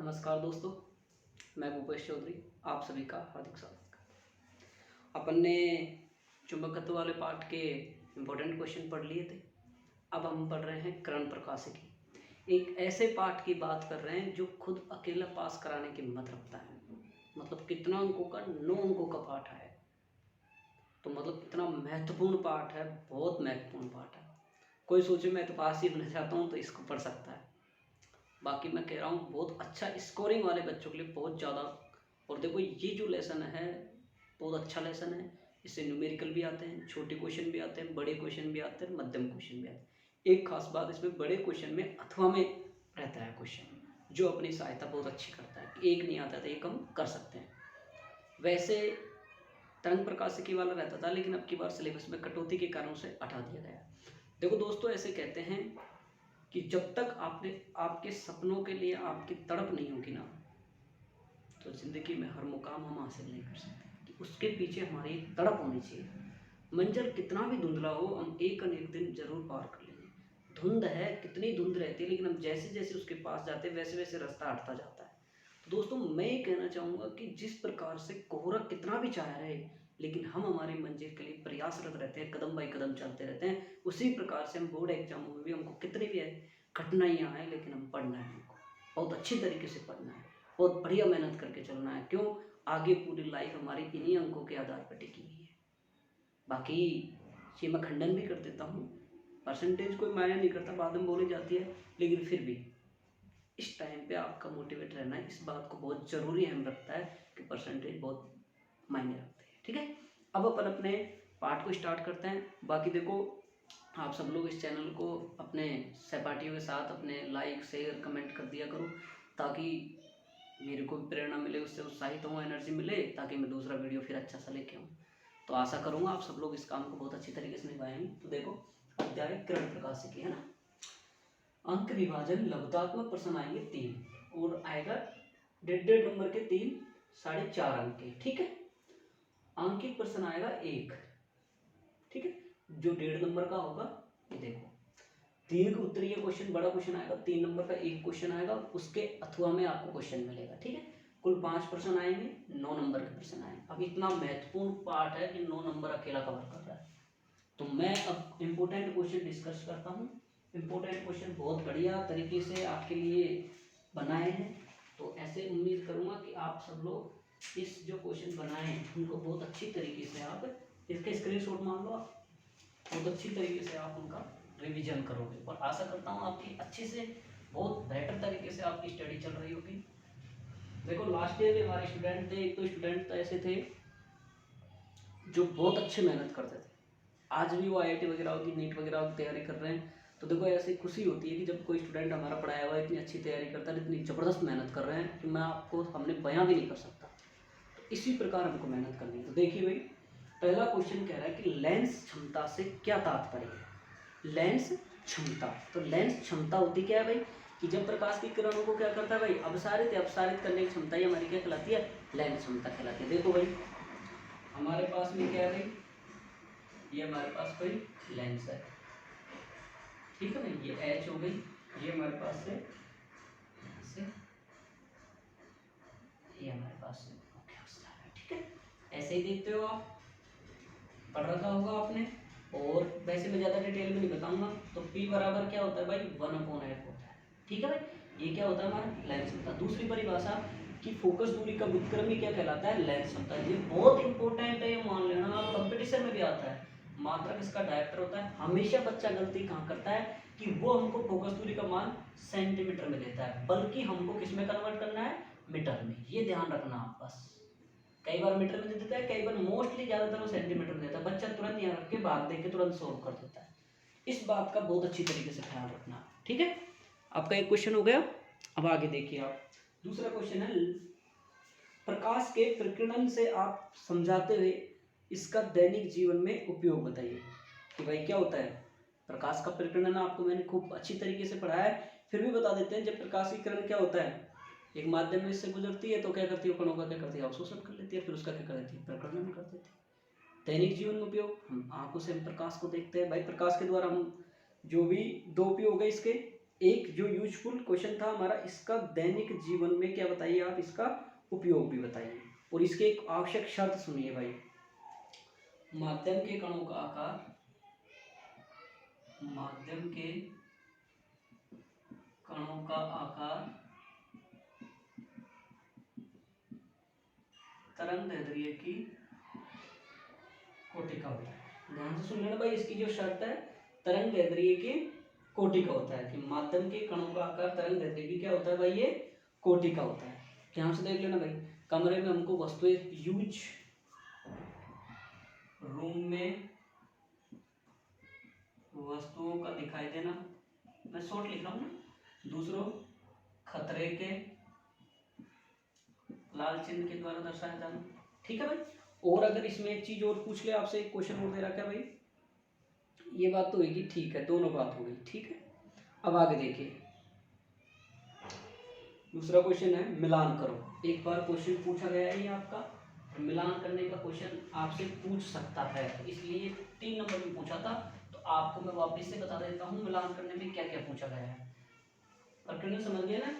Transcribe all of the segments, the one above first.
नमस्कार दोस्तों, मैं भूपेश चौधरी आप सभी का हार्दिक स्वागत करता हूँ। अपन ने चुंबकत्व वाले पार्ट के इम्पोर्टेंट क्वेश्चन पढ़ लिए थे। अब हम पढ़ रहे हैं कर्ण प्रकाशिकी। एक ऐसे पार्ट की बात कर रहे हैं जो खुद अकेला पास कराने की हिम्मत रखता है। मतलब कितना अंकों का, 9 अंकों का पार्ट है। तो मतलब कितना महत्वपूर्ण पार्ट है, बहुत महत्वपूर्ण पार्ट है। कोई सोचे मैं तो पास ही होना चाहता हूँ तो इसको पढ़ सकता है। बाकी मैं कह रहा हूँ बहुत अच्छा स्कोरिंग वाले बच्चों के लिए बहुत ज़्यादा। और देखो ये जो लेसन है बहुत अच्छा लेसन है। इससे न्यूमेरिकल भी आते हैं, छोटे क्वेश्चन भी आते हैं, बड़े क्वेश्चन भी आते हैं, मध्यम क्वेश्चन भी आते हैं। एक खास बात इसमें बड़े क्वेश्चन में अथवा में रहता है क्वेश्चन, जो अपनी सहायता बहुत अच्छी करता है। एक नहीं आता था, एक हम कर सकते हैं। वैसे तरंग प्रकाशिकी वाला रहता था, लेकिन अब की बार सिलेबस में कटौती के कारण से हटा दिया गया। देखो दोस्तों, ऐसे कहते हैं कि जब तक आपके सपनों के लिए आपकी तड़प नहीं होगी ना, तो ज़िंदगी में हर मुकाम हम हासिल नहीं कर सकते। कि उसके पीछे हमारी एक तड़प होनी चाहिए। मंजिल कितना भी धुंधला हो, हम एक न एक दिन जरूर पार कर लेंगे। धुंध है, कितनी धुंध रहती है, लेकिन हम जैसे जैसे उसके पास जाते हैं वैसे वैसे रास्ता हटता जाता है। तो दोस्तों, मैं ये कहना चाहूँगा कि जिस प्रकार से कोहरा कितना भी चाह रहे, लेकिन हम हमारी मंजिल के लिए प्रयासरत रहते हैं, कदम बाई कदम चलते रहते हैं। उसी प्रकार से हम बोर्ड एग्जामों में भी हमको कितनी भी कठिनाइयाँ आए, लेकिन हम पढ़ना है, हमको बहुत अच्छी तरीके से पढ़ना है, बहुत बढ़िया मेहनत करके चलना है। क्यों? आगे पूरी लाइफ हमारी इन्हीं अंकों के आधार पर टिकी हुई है। बाकी ये मैं खंडन भी कर देता हूँ, परसेंटेज कोई मायने नहीं करता, बाद में बोली जाती है, लेकिन फिर भी इस टाइम पे आपका मोटिवेट रहना है। इस बात को बहुत ज़रूरी अहम रखता है कि परसेंटेज बहुत मायने रखते हैं। ठीक है, अब अपन अपने पार्ट को स्टार्ट करते हैं। बाकी देखो, आप सब लोग इस चैनल को अपने सहपाठियों के साथ अपने लाइक शेयर कमेंट कर दिया करो, ताकि मेरे को भी प्रेरणा मिले, उससे उत्साहित हूँ, एनर्जी मिले, ताकि मैं दूसरा वीडियो फिर अच्छा सा लेके आऊँ। तो आशा करूँगा आप सब लोग इस काम को बहुत अच्छी तरीके से निभाएंगे। तो देखो, अध्याय कर्ण प्रकाशिकी है ना। अंक विभाजन लघुतात्मक प्रश्न आएंगे 3 और आएगा 1.5 नंबर के 3 4.5 अंक के। ठीक है, अंकित प्रश्न आएगा 1। ठीक है, जो 1.5 नंबर का होगा, ये देखो दीर्घ उत्तरीय क्वेश्चन, बड़ा क्वेश्चन आएगा 3 नंबर का, एक क्वेश्चन आएगा, उसके अथवा में आपको क्वेश्चन मिलेगा। ठीक है, कुल 5 प्रश्न आएंगे, 9 नंबर के प्रश्न आएंगे। अब इतना महत्वपूर्ण पार्ट है कि 9 नंबर अकेला कवर कर रहा है। तो मैं अब इम्पोर्टेंट क्वेश्चन डिस्कस करता हूँ। इम्पोर्टेंट क्वेश्चन बहुत बढ़िया तरीके से आपके लिए बनाए हैं। तो ऐसे उम्मीद करूँगा कि आप सब लोग इस जो क्वेश्चन बनाए हैं उनको बहुत अच्छी तरीके से आप इसके स्क्रीनशॉट मान लो, आप बहुत अच्छी तरीके से आप उनका रिवीजन करोगे। और आशा करता हूँ आपकी अच्छी से बहुत बेहतर तरीके से आपकी स्टडी चल रही होगी। देखो, लास्ट ईयर में हमारे स्टूडेंट थे, एक तो स्टूडेंट तो ऐसे थे जो बहुत अच्छे मेहनत करते थे। आज भी वो IIT वगैरह की, नीट वगैरह की तैयारी कर रहे हैं। तो देखो, ऐसी खुशी होती है कि जब कोई स्टूडेंट हमारा पढ़ाया हुआ इतनी अच्छी तैयारी करता है, इतनी ज़बरदस्त मेहनत कर रहे हैं कि मैं आपको हमने बयां भी नहीं कर सकता। तो इसी प्रकार हमको मेहनत करनी है। तो देखिए भाई, पहला क्वेश्चन कह रहा है कि लेंस क्षमता से क्या तात्पर्य है। लेंस क्षमता, तो लेंस क्षमता होती क्या है भाई, कि जब प्रकाश की किरणों को क्या करता है भाई, अपसारित अपसारित करने की क्षमता ही हमारी क्या कहलाती है, लेंस क्षमता कहलाती है। देखो भाई, हमारे पास में क्या है भाई, ये हमारे पास कोई लेंस है, ठीक है ना, ये H हो गई, ये हमारे पास से ये हमारे पास से है। ठीक है, ऐसे ही देखते हो आप, पढ़ रखा होगा आपने। और वैसे मैं ज़्यादा डिटेल में नहीं बताऊंगा। तो P बराबर क्या होता है भाई, 1/f होता है। ठीक है भाई, ये क्या होता है हमारा लेंस क्षमता। दूसरी परिभाषा कि फोकस दूरी का व्युत्क्रमी क्या कहलाता है, लेंस क्षमता। ये बहुत इंपॉर्टेंट है, ये मान लेना, कंपटीशन में भी आता है। मात्रक इसका डायरेक्टर होता है। हमेशा बच्चा गलती कहाँ करता है कि वो हमको फोकस दूरी का मान सेंटीमीटर में देता है, बल्कि हमको किस में कन्वर्ट करना है, मीटर में। ये ध्यान रखना आप बस। कई बार मीटर में दे देता है, कई बार मोस्टली ज्यादातर वो सेंटीमीटर में देता है। बच्चा तुरंत यहाँ रख के भाग दे के तुरंत सोल्व कर देता है। इस बात का बहुत अच्छी तरीके से ख्याल रखना। ठीक है, आपका एक क्वेश्चन हो गया। अब आगे देखिए आप, दूसरा क्वेश्चन है, प्रकाश के प्रकीर्णन से आप समझाते हुए इसका दैनिक जीवन में उपयोग बताइए। कि भाई क्या होता है प्रकाश का प्रकीर्णन, आपको मैंने खूब अच्छी तरीके से पढ़ाया है, फिर भी बता देते हैं। जब प्रकाश की किरण क्या होता है, एक माध्यम में इससे गुजरती है, तो क्या करती है, कणों का क्या करती है, अवशोषण कर लेती है, फिर उसका क्या कर देती है, प्रकीर्णन कर देती है। दैनिक जीवन में उपयोग, हम आंखों से हम प्रकाश को देखते हैं भाई। प्रकाश के द्वारा हम जो भी दो उपयोग है इसके, एक जो यूजफुल क्वेश्चन था हमारा, इसका दैनिक जीवन में क्या बताइए आप, इसका उपयोग भी बताइए। और इसके एक आवश्यक शर्त सुनिए भाई, माध्यम के कणों का आकार, माध्यम के कणों का आकार तरंगदैर्ध्य की कोटि का होता है। ध्यान से सुन लेना भाई, इसकी जो शर्त है तरंगदैर्ध्य की कोटि का होता है, कि माध्यम के कणों का आकार तरंगदैर्ध्य की क्या होता है भाई, ये कोटि का होता है। ध्यान से देख लेना भाई, कमरे में हमको वस्तुएं यूज रूम में वस्तुओं का दिखाई देना, मैं शॉर्ट लिख रहा हूँ ना, दूसरों खतरे के लाल चिन्ह के द्वारा दर्शाया जाना, ठीक है भाई। और अगर इसमें एक चीज और पूछ ले आपसे, एक क्वेश्चन और दे रखा है भाई, ये बात तो होगी, ठीक है, दोनों बात हो गई, ठीक है। अब आगे देखिए, दूसरा क्वेश्चन है मिलान करो। एक बार क्वेश्चन पूछा गया है ये आपका, मिलान करने का क्वेश्चन आपसे पूछ सकता है, इसलिए 3 नंबर में पूछा था, तो आपको मैं वापस से बता देता हूँ मिलान करने में क्या क्या पूछा गया है। प्रकरण समझ गए ना,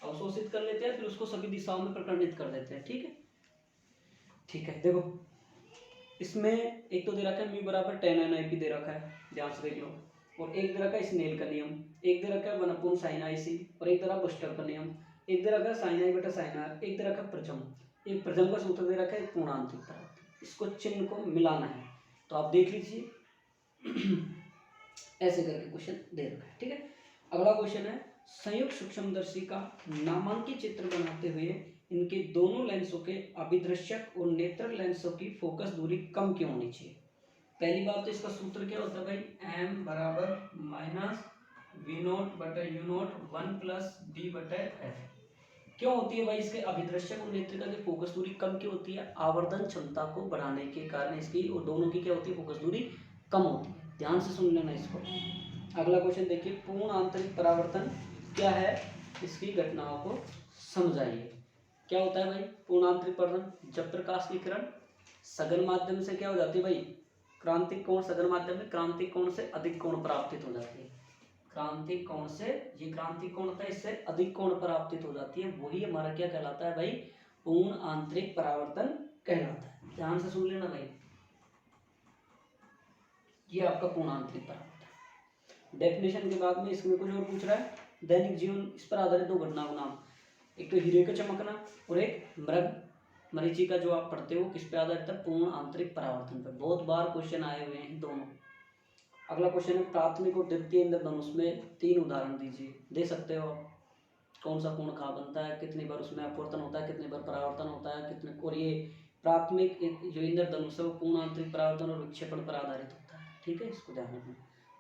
अवशोषित कर लेते हैं, फिर उसको सभी दिशाओं में प्रकरणित कर देते हैं, ठीक है। ठीक है, देखो इसमें एक तो दे रखा है म्यू बराबर 10 दे रखा है, ध्यान से देख लो। और एक दे रखा है स्नेल का नियम, एक दे रखा है 1/sin IC, और एक दे रखा है बस्टर का नियम, एक दे रखा है sin I बटा sin R, एक दे रखा है प्रजम, एक प्रजम का सूत्र दे रखा है, एक पूर्णांतरिक परावर्तन। इसको चिन्ह को मिलाना है, तो आप देख लीजिए ऐसे करके क्वेश्चन दे रखा है, ठीक है। अगला क्वेश्चन है, संयुक्त सूक्ष्मदर्शी का नामांकित चित्र बनाते हुए इनके दोनों लेंसों के अभिदृश्यक और नेत्रक लेंसों की फोकस दूरी कम क्यों होनी चाहिए। पहली बात तो इसका सूत्र क्या होता है भाई, m बराबर माइनस v0 बटा u0 1 प्लस d बटा f। क्यों होती है भाई, इसके अभिदृश्यक और नेत्रिका की फोकस दूरी कम क्यों होती है, आवर्धन क्षमता को बढ़ाने के कारण इसकी और दोनों की क्या होती है, फोकस दूरी कम होती है। ध्यान से सुन लेना इसको। अगला क्वेश्चन देखिए, पूर्ण आंतरिक परावर्तन क्या है, इसकी घटनाओं को समझाइए। क्या होता है भाई पूर्ण आंतरिक परावर्तन, जब प्रकाश की किरण सघन माध्यम से क्या हो जाती है भाई, क्रांतिक कोण, सघन माध्यम में क्रांतिक कोण से अधिक कोण परावर्तित हो जाती है, क्रांतिक कोण से, ये क्रांतिक कोण होता है, इससे अधिक कोण परावर्तित हो जाती है, वही हमारा क्या कहलाता है भाई, पूर्ण आंतरिक परावर्तन कहलाता है। ध्यान से सुन लेना भाई, ये आपका पूर्ण आंतरिक परावर्तन। डेफिनेशन के बाद में इसमें कुछ और पूछ रहा है, दैनिक जीवन इस पर आधारित 2 घटनाओं का नाम, एक तो हीरे का चमकना और एक मृग मरीचिका, जो आप पढ़ते हो किस पे आधारित है, पूर्ण आंतरिक परावर्तन पर। बहुत बार क्वेश्चन आए हुए हैं दोनों। अगला क्वेश्चन है, प्राथमिक और द्वितीय इंद्रधनुष में 3 उदाहरण दीजिए, दे सकते हो आप। कौन सा कोण कहाँ बनता है, कितनी बार उसमें अपवर्तन होता है, कितनी बार परावर्तन होता है, कितने, और ये प्राथमिक जो इंद्रधनुष है वो पूर्ण आंतरिक परावर्तन और विक्षेपण पर आधारित होता है, ठीक है, इसको ध्यान रखना।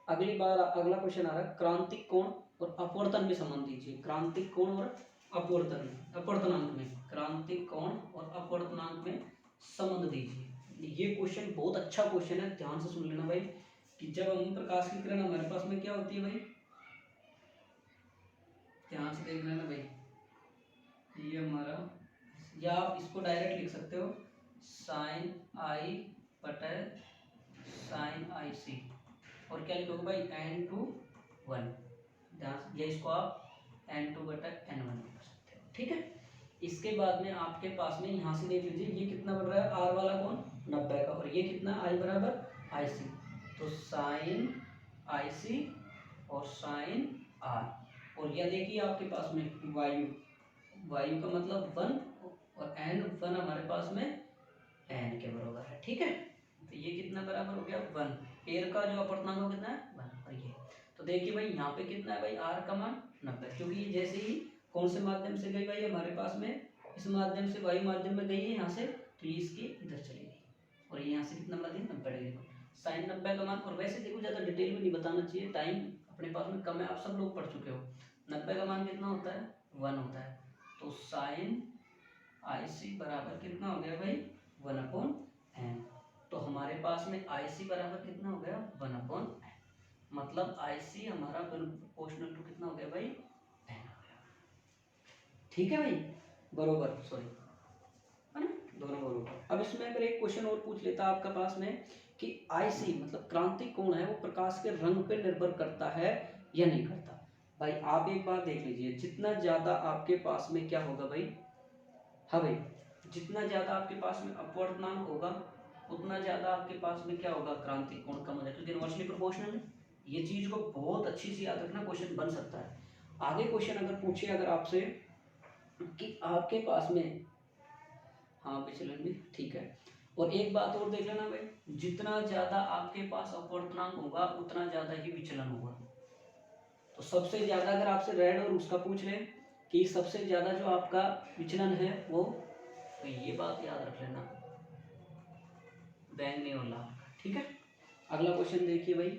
अगला क्वेश्चन आ रहा है, क्रांतिक कोण और अपवर्तन में संबंध दीजिए। क्रांतिक कोण और अपवर्तनांक में, क्रांतिक कोण और अपवर्तनांक में संबंध दीजिए। ये क्वेश्चन बहुत अच्छा क्वेश्चन है, ध्यान से सुन लेना भाई, कि जब हम प्रकाश की किरण हमारे पास में क्या होती है भाई, ध्यान से देख लेना भाई, ये हमारा, या आप इसको डायरेक्ट लिख सकते हो sin I बटा sin IC, और क्या लिखोगे भाई n/2 1, ध्यान, या इसको आप n2 बटा n1 कर सकते हो, ठीक है। इसके बाद में आपके पास में यहाँ से देख लीजिए, ये कितना बढ़ रहा है, r वाला कौन 90 का, और ये कितना I बराबर IC, तो साइन IC और साइन R, और यह देखिए आपके पास में वायु का मतलब 1 और n1 हमारे पास में n के बराबर है, ठीक है। तो ये कितना बराबर हो गया 1, एयर का जो अपवर्तनांक हो कितना है 1, और ये तो देखिए भाई यहाँ पे कितना है भाई, r का मान 90, क्योंकि ये जैसे ही कौन से माध्यम से गई भाई हमारे पास में, इस माध्यम से वायु माध्यम में गई है यहाँ से, तो ये इसकी इधर चली गई, और ये यहाँ से कितना बना दिया 90 डिग्री, साइन 90 का मान। और वैसे देखो ज़्यादा डिटेल में नहीं बताना चाहिए, टाइम अपने पास में कम है, आप सब लोग पढ़ चुके हो। 90 का मान कितना होता है 1 होता है, तो साइन IC बराबर कितना हो गया भाई 1/n, तो हमारे पास में IC बराबर कितना हो गया 1/n, मतलब IC हमारा प्रोपोर्शनल टू कितना हो गया भाई n हो गया, ठीक है भाई, बरोबर, सॉरी है ना, दोनों बरोबर। अब इसमें अगर एक क्वेश्चन और पूछ लेता आपका पास में कि IC मतलब क्रांतिक कोण है वो प्रकाश के रंग पे निर्भर करता है या नहीं करता, भाई आप एक बात देख लीजिए, जितना ज्यादा आपके पास में क्या होगा भाई, हाँ भाई, जितना ज्यादा आपके पास में अपवर्तनांक होगा उतना ज्यादा आपके पास में क्या होगा, क्रांति कोण कम हो जाएगा, क्योंकि इनवर्सली प्रोपोर्शनल है। ये चीज को बहुत अच्छी से याद रखना, क्वेश्चन बन सकता है। आगे क्वेश्चन अगर पूछे अगर आपसे कि आपके पास में, हाँ विचलन भी ठीक है, और एक बात और देख लेना भाई, जितना ज्यादा आपके पास अपवर्तनांक होगा उतना ज्यादा ही विचलन होगा। तो सबसे ज्यादा अगर आपसे रेड और उसका पूछ ले कि सबसे ज्यादा जो आपका विचलन है वो, तो ये बात याद रख लेना, बैंगनी और लाल, ठीक है। अगला क्वेश्चन देखिए भाई,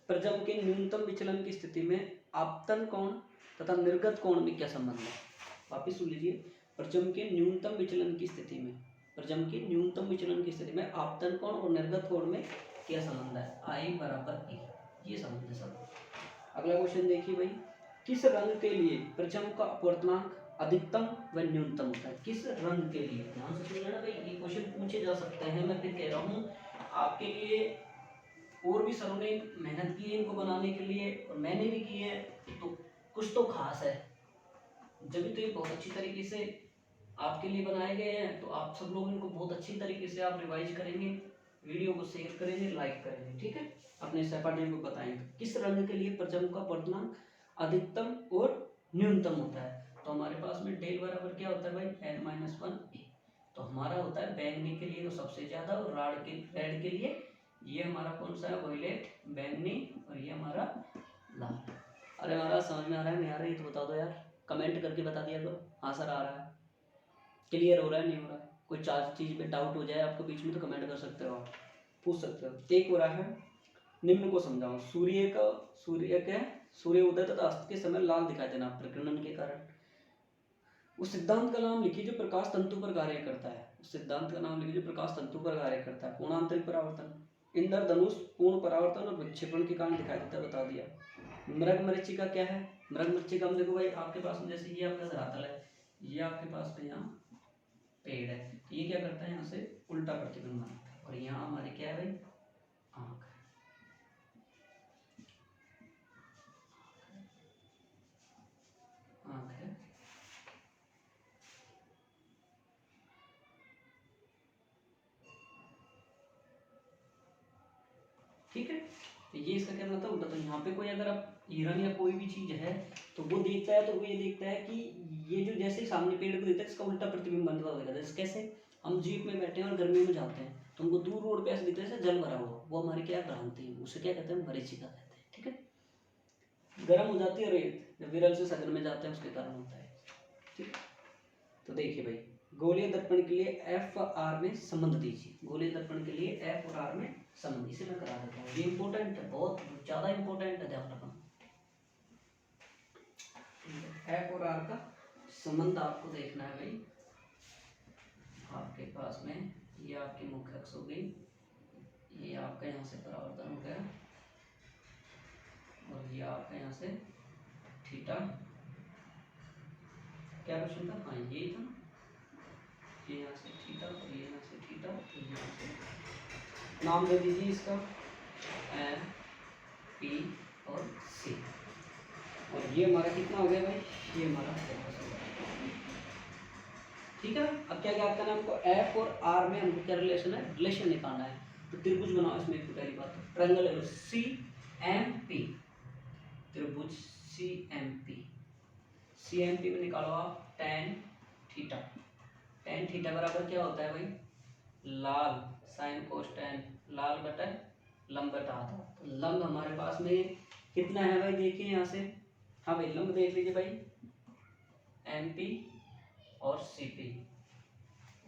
प्रजम के न्यूनतम विचलन की स्थिति में आपतन कोण तथा निर्गत कोण में क्या संबंध है। वापिस सुन लीजिए, प्रजम के न्यूनतम विचलन की स्थिति में, प्रजम के न्यूनतम विचलन की स्थिति में आपतन कोण और निर्गत कोण में क्या संबंध है, आई बराबर ए, ये संबंध है सब। अगला क्वेश्चन देखिए भाई, किस रंग के लिए प्रजम का अपवर्तनांक अधिकतम व न्यूनतम होता है, किस रंग के लिए, ध्यान से सुन लेना भाई, ये क्वेश्चन पूछे जा सकते हैं। मैं फिर कह रहा हूँ आपके लिए, और भी सरों ने मेहनत की है इनको बनाने के लिए और मैंने भी की है, तो कुछ तो खास है, जब तो ये बहुत अच्छी तरीके से आपके लिए बनाए गए हैं। तो आप सब लोग इनको बहुत अच्छी तरीके से आप रिवाइज करेंगे, वीडियो को शेयर करेंगे, लाइक करेंगे, ठीक है। अपने सहपाठियों को बताएंगे किस रंग के लिए प्रजम का अपवर्तनांक अधिकतम और न्यूनतम होता है। तो हमारे पास में डेल बराबर क्या होता है भाई, n-1 ए। तो हमारा होता है बैंगनी के लिए तो सबसे ज्यादा, और रेड के लिए ये हमारा कौन सा है, वायलेट, बैंगनी, और ये हमारा लाल। अरे हमारा समझ में आ रहा है नहीं आ रहा है, ये तो बता दो यार, कमेंट करके बता दिया करो। हाँ सर आ रहा है, क्लियर हो रहा है नहीं हो रहा है, कोई चार चीज में डाउट हो जाए आपको बीच में तो कमेंट कर सकते हो, आप पूछ सकते हो। एक हो रहा है, निम्न को समझाओ, सूर्य उदय तथा अस्त के समय लाल दिखाई देना प्रकीर्णन के कारण। उस सिद्धांत का नाम लिखिए जो प्रकाश तंतु पर कार्य करता है, उस सिद्धांत का नाम लिखिए जो प्रकाश तंतु पर कार्य करता है। पूर्णांतरिक परावर्तन, इंद्रधनुष पूर्ण परावर्तन और विक्षेपण के कारण दिखाई देता है, बता दिया। मृग मरीचिका क्या है, मृग मरीचिका में देखो भाई आपके पास में, जैसे ये आपका धरातल है, ये आपके पास में यहाँ पेड़ है, ये क्या करता है यहाँ से उल्टा प्रतिबिंब बनाता है, और यहाँ हमारे क्या है भाई, आँख, आँख है। ठीक है, तो ये इसका क्या मतलब उल्टा। तो यहाँ पे कोई अगर आप हिरन या कोई भी चीज है तो वो देखता है, तो वो ये देखता है कि ये जो जैसे सामने पेड़ को देखता है इसका उल्टा प्रतिबिंब बनता होगा। जैसे कैसे हम जीप में बैठे हैं और गर्मी में जाते हैं तो हमको दूर रोड पे ऐसे दिखता है जैसे जल भरा हुआ, वो हमारी क्या भ्रांति है, उसे क्या कहते हैं, मरीचिका कहते हैं। ठीक है, गर्म हो जाती है रेत जब विरल से सघन में जाते हैं उसके कारण होता है। ठीक, तो देखिए भाई, गोलीय दर्पण के लिए एफ और आर में संबंध दीजिए, गोलीय दर्पण के लिए एफ और आर में संबंध, इसे मैं करा देता हूँ, ये इंपॉर्टेंट है, बहुत ज्यादा इंपॉर्टेंट है, ध्यान रखना। एफ और आर का संबंध आपको देखना है भाई। आपके पास में ये आपकी मुख्य अक्ष हो गई, ये आपका यहाँ से परावर्तन हो गया, और ये आपका यहाँ से थीटा, क्या क्वेश्चन था, हाँ यही था, ये यहाँ से थीटा और ये यहाँ से थीटा, तो ये यहाँ से नाम दे दीजिए इसका एम पी और सी, और ये हमारा कितना हो गया भाई, ये हमारा फोकस हो गया। ठीक है, अब क्या क्या करना है हमको, एफ और आर में हमको क्या रिलेशन है, रिलेशन निकालना है। तो त्रिभुज बनाओ, इसमें एक पहली बात ट्रायंगल है सी एम पी, त्रिभुज C M P, C M P में निकालो आप टेन थीटा, टेन थीटा बराबर क्या होता है भाई, लाल साइन कोस टेन, लाल बटा लंब बटा आधा। तो लंब हमारे पास में कितना है भाई, देखिए यहाँ से, हाँ भाई लंब देख लीजिए भाई, एम पी और सी पी,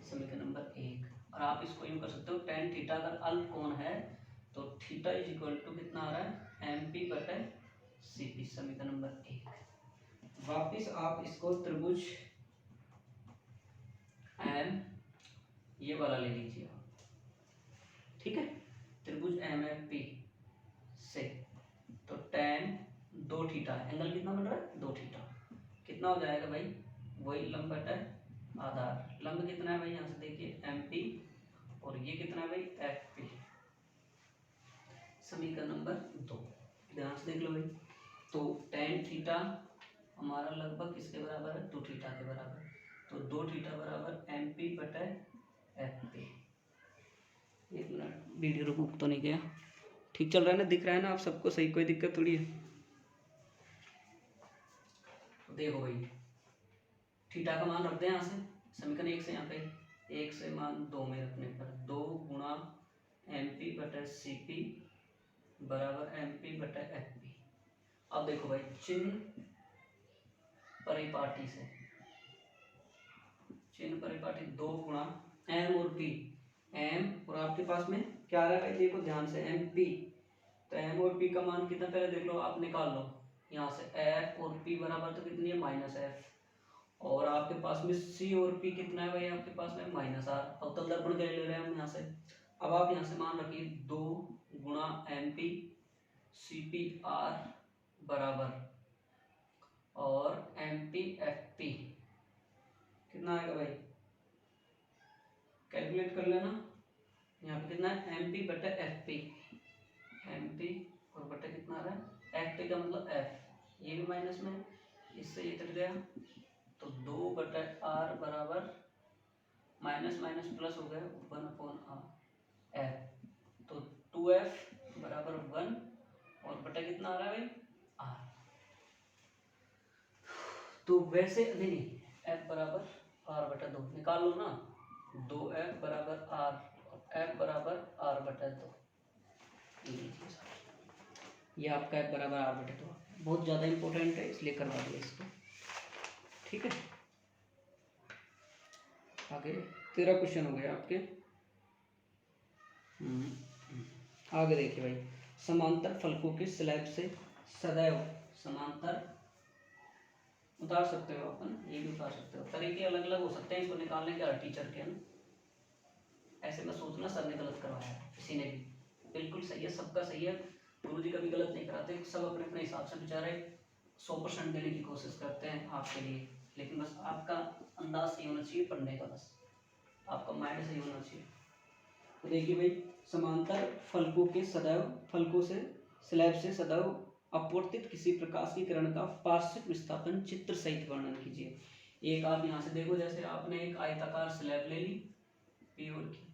समीकरण नंबर 1। और आप इसको यूं कर सकते हो, टेन थीटा अगर अल्प कोण है तो थीटा इज इक्वल टू कितना आ रहा है, एम पी बटे सी पी, समीकरण नंबर 1। वापिस आप इसको त्रिभुज एम ये वाला ले लीजिए आप, ठीक है, त्रिभुज एम एफ पी से, तो टेन दो थीटा, एंगल कितना बन रहा है, दो थीटा, कितना हो जाएगा भाई, वही लंब बटा आधार, लंब कितना है भाई यहाँ से देखिए एम पी, और ये कितना है भाई एफ पी, समीकरण नंबर 2, ध्यान से देख लो भाई। तो टेन थीटा हमारा लगभग किसके बराबर है, 2 थीटा के बराबर। तो 2 थीटा बराबर MP बटे FP। एक मिनट, वीडियो रुक तो नहीं गया, ठीक चल रहा है ना, दिख रहा है ना आप सबको सही, कोई दिक्कत थोड़ी है। तो देखो भाई, थीटा का मान रखते हैं यहाँ से, समीकरण 1 से यहाँ पे 1 से मान 2 में रखने पर 2 गुणा MP बटे CP बराबर MP बटे FP। अब देखो भाई, चिन्ह परिपाटी से, चिन्ह परिपाटी 2 गुणा M और P, M और आपके पास में क्या आ रहा है भाई, देखो ध्यान से, MP। तो M और P का मान कितना पहले देख लो, आप निकाल लो यहाँ से। F और P बराबर तो कितनी है, -F। और आपके पास में C और P कितना है भाई, आपके पास में -R। अवतल दर्पण के ले रहे हैं हम यहाँ से। अब आप यहाँ से मान रखिए 2 गुणा MP CPR बराबर और MP FP कितना आएगा भाई, कैलकुलेट कर लेना। यहाँ पे कितना है, MP बटे FP, MP और बटे कितना आ रहा है, FP का मतलब F, ये भी माइनस में, इससे ये कट गया। तो 2 बटे R बराबर माइनस माइनस प्लस हो गया 1/R F। तो 2F बराबर 1 और बटा कितना आ रहा है भाई, R। तो वैसे नहीं, F बराबर R बटा 2 निकाल लो ना, 2F बराबर R और F बराबर R बटा 2। ये आपका F बराबर R बटा 2 बहुत ज़्यादा इंपॉर्टेंट है, इसलिए करवा दिया इसको, ठीक है। आगे 13 क्वेश्चन हो गए आपके। आगे देखिए भाई, समांतर फलकों के स्लैब से सदैव समांतर उतार सकते हो अपन, ये भी उतार सकते हो, तरीके अलग अलग हो सकते हैं इसको निकालने के, टीचर के ना ऐसे में सोचना सर ने गलत करवाया है, किसी ने भी, बिल्कुल सही है, सबका सही है, गुरु जी कभी गलत नहीं कराते, सब अपने अपने हिसाब से बेचारे 100% देने की कोशिश करते हैं आपके लिए, लेकिन बस आपका अंदाज सही होना चाहिए पढ़ने का, बस आपका माइंड सही होना चाहिए। तो देखिए भाई, समांतर फलकों के सदैव, फलकों से स्लैब से सदैव अपवर्तित किसी प्रकाश की किरण का पार्श्विक विस्थापन चित्र सहित वर्णन कीजिए। एक आप यहाँ से देखो, जैसे आपने एक आयताकार स्लैब ले ली पी और की,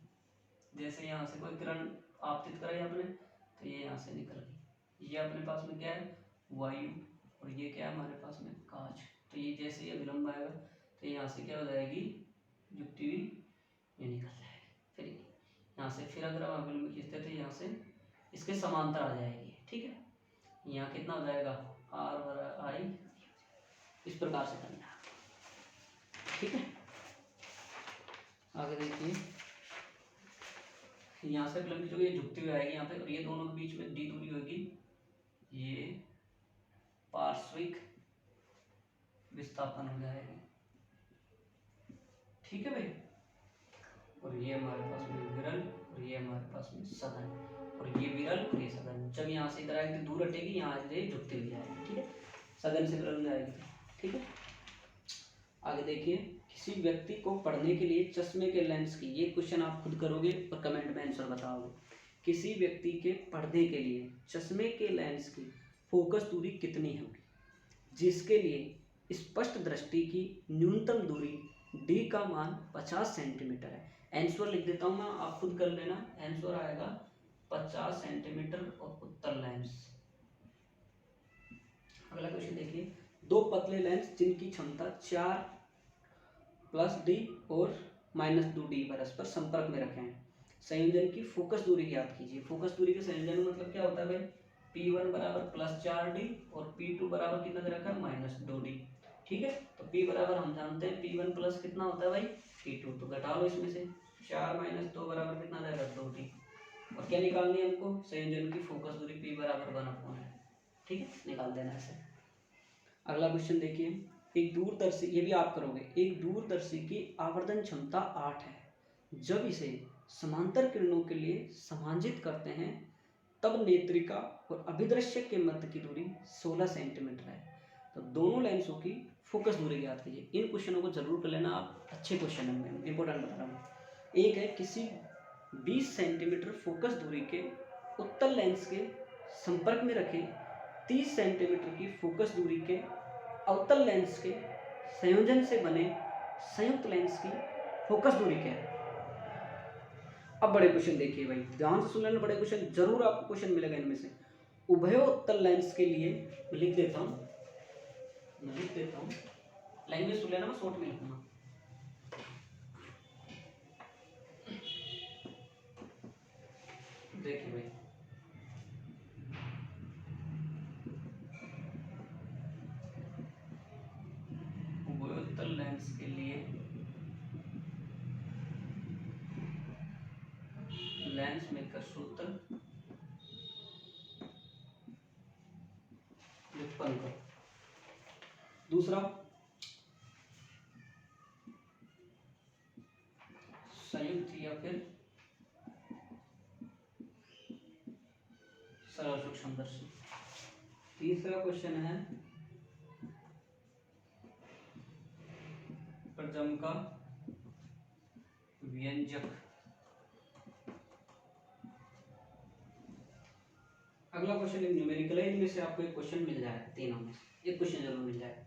जैसे यहाँ से कोई किरण आपतित कराई आपने, तो ये यहाँ से निकल गई, ये अपने पास में क्या है, वायु, और ये क्या है हमारे पास में, कांच। तो ये जैसे ये विलंब आएगा तो यहाँ से क्या हो जाएगी, युक्ति भी ये निकल जाएगी। फिर यहाँ से फिर अगर हम विलंब खींचते तो यहाँ से इसके समांतर आ जाएगी, ठीक है। यहाँ कितना हो जाएगा, R बराबर I, इस प्रकार से करना है, ठीक है। आगे देखिए, यहाँ से विलंब जो ये झुकती हुई आएगी यहाँ पे, और ये दोनों के बीच में d दूरी होगी, ये पार्श्विक विस्थापन हो जाएगी, ठीक है भाई। और ये हमारे पास में विरल, और ये हमारे पास में सघन, और ये विरल और ये सघन। जब यहाँ से इधर आएगी दूर हटेगी, यहाँ से झुकती हुई जाएगी, ठीक है, सघन से विरल जाएगी, ठीक है। आगे देखिए, किसी व्यक्ति को पढ़ने के लिए चश्मे के लेंस की, ये क्वेश्चन आप खुद करोगे और कमेंट में आंसर बताओगे। किसी व्यक्ति के पढ़ने के लिए चश्मे के लेंस की फोकस दूरी कितनी होगी, जिसके लिए स्पष्ट दृष्टि की न्यूनतम दूरी d का मान 50 सेंटीमीटर है। आंसर लिख देता हूँ मैं, आप खुद कर लेना। आंसर आएगा 50 सेंटीमीटर और उत्तर लेंस। अगला क्वेश्चन देखिए, दो पतले लेंस जिनकी क्षमता 4 + d और -2d परस्पर संपर्क में रखे हैं, संयोजन की फोकस दूरी ज्ञात कीजिए। फोकस दूरी के संयोजन में मतलब क्या होता है भाई, P1 बराबर +4d और P2 बराबर कितना दे रखा है, -2d, ठीक है। तो P बराबर हम जानते हैं P1 प्लस कितना होता है भाई, P2, तो घटा लो इसमें से, 4 - 2 बराबर कितना जाएगा, 2d। और क्या निकालनी है हमको, संयोजन की फोकस दूरी P बराबर 1/है, ठीक है, निकाल देना ऐसे। अगला क्वेश्चन देखिए, एक दूरदर्शी, ये भी आप करोगे, एक दूरदर्शी की आवर्धन क्षमता 8 है। जब इसे समांतर किरणों के लिए समांजित करते हैं तब नेत्रिका और अभिदृश्य के मध्य की दूरी 16 सेंटीमीटर है। तो दोनों लेंसों की फोकस दूरी ज्ञात कीजिए। इन क्वेश्चनों को जरूर कर लेना आप, अच्छे क्वेश्चन है, इंपॉर्टेंट बता रहा हूँ। एक है, किसी 20 सेंटीमीटर फोकस दूरी के उत्तल लेंस के संपर्क में रखे 30 सेंटीमीटर की फोकस दूरी के अवतल लेंस के संयोजन से बने संयुक्त लेंस की फोकस दूरी क्या है। अब बड़े क्वेश्चन देखिए भाई, ध्यान से सुन लेना, बड़े क्वेश्चन जरूर आपको क्वेश्चन मिलेगा इनमें से। उभयोत्तल लेंस के लिए लिख देता हूं, लैंग्वेज सुन लेना, मैं शॉर्ट में लिखूंगा। देखिए भाई, उभयोत्तल लेंस के लिए लेंस मेकर सूत्र व्युत्पन्न करो। दूसरा, संयुक्त या फिर सरल सूक्ष्मदर्शी। तीसरा क्वेश्चन है प्रजम का व्यंजक। अगला क्वेश्चन एक न्यूमेरिकल है, इनमें से आपको एक क्वेश्चन मिल जाएगा, तीनों में से एक क्वेश्चन जरूर मिल जाएगा।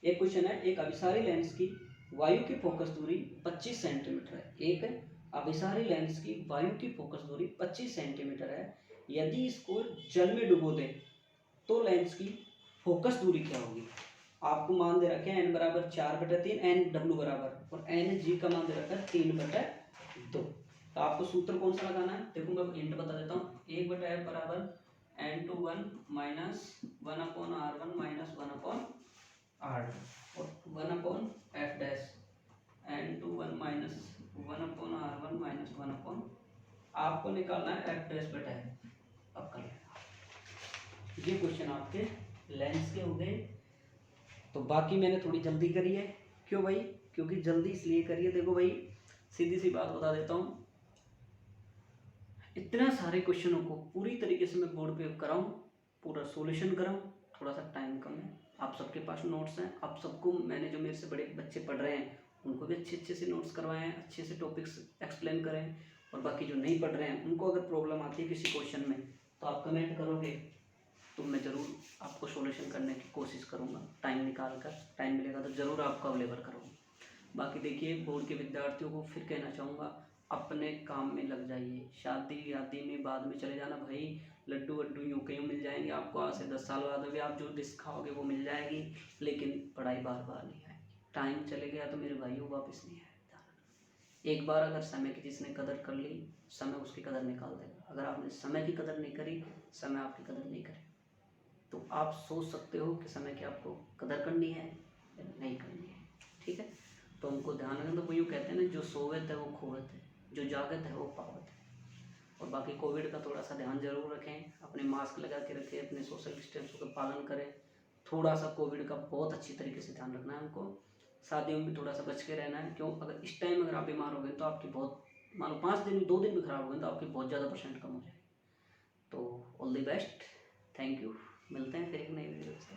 एक क्वेश्चन है, एक अभिसारी लेंस की वायु की फोकस दूरी 25 सेंटीमीटर है। एक अभिसारी लेंस की वायु की फोकस दूरी 25 सेंटीमीटर है। यदि इसको जल में डुबो दे तो लेंस की फोकस दूरी क्या होगी। आपको मान दे रखे हैं n बराबर 4/3, एन डब्ल्यू बराबर, और एन जी का मान दे रखा है 3/2। तो आपको सूत्र कौन सा लगाना है, देखो मैं हिंट बता देता हूँ। 1/f बराबर n/1 minus 1/r1 minus 1/r2 और 1/f dash n/1 minus 1/r1 minus 1/, आपको निकालना है f डैश बटा f। अब कर लेना। ये क्वेश्चन आपके लेंस के हो गए। तो बाकी मैंने थोड़ी जल्दी करी है, क्यों भाई, क्योंकि जल्दी इसलिए करी है, देखो भाई सीधी सी बात बता देता हूँ, इतना सारे क्वेश्चनों को पूरी तरीके से मैं बोर्ड पे कराऊं, पूरा सॉल्यूशन कराऊं, थोड़ा सा टाइम कम है। आप सबके पास नोट्स हैं, आप सबको मैंने जो मेरे से बड़े बच्चे पढ़ रहे हैं उनको भी अच्छे अच्छे से नोट्स करवाए हैं, अच्छे से टॉपिक्स एक्सप्लेन करें। और बाकी जो नहीं पढ़ रहे हैं उनको अगर प्रॉब्लम आती है किसी क्वेश्चन में तो आप कमेंट करोगे तो मैं ज़रूर आपको सॉल्यूशन करने की कोशिश करूँगा। टाइम निकाल कर, टाइम मिलेगा तो ज़रूर आपको अवेलेबल करूँगा। बाकी देखिए, बोर्ड के विद्यार्थियों को फिर कहना चाहूँगा, अपने काम में लग जाइए। शादी वादी में बाद में चले जाना भाई, लड्डू वड्डू यूँ कहीं मिल जाएंगे आपको, आज से 10 साल बाद भी आप जो डिश खाओगे वो मिल जाएगी, लेकिन पढ़ाई बार बार नहीं आएगी। टाइम चले गया तो मेरे भाइयों वापस नहीं आएगा। एक बार अगर समय की जिसने कदर कर ली, समय उसकी कदर निकाल देगा। अगर आपने समय की कदर नहीं करी, समय आपकी कदर नहीं करेगा। तो आप सोच सकते हो कि समय की आपको कदर करनी है या नहीं करनी है, ठीक है। तो हमको ध्यान रखना। तो वो यूँ कहते हैं ना, जो सोवत है वो खोवत है, जो जागत है वो पावत है। और बाकी कोविड का थोड़ा सा ध्यान जरूर रखें, अपने मास्क लगा के रखें, अपने सोशल डिस्टेंस का पालन करें। थोड़ा सा कोविड का बहुत अच्छी तरीके से ध्यान रखना है हमको। शादियों में थोड़ा सा बच के रहना है, क्यों, अगर इस टाइम अगर आप बीमार हो गए तो आपकी बहुत, मान लो 5 दिन 2 दिन भी खराब हो गए तो आपकी बहुत ज़्यादा % कम हो जाएगी। तो all the best, thank you, मिलते हैं फिर एक नई वीडियो से।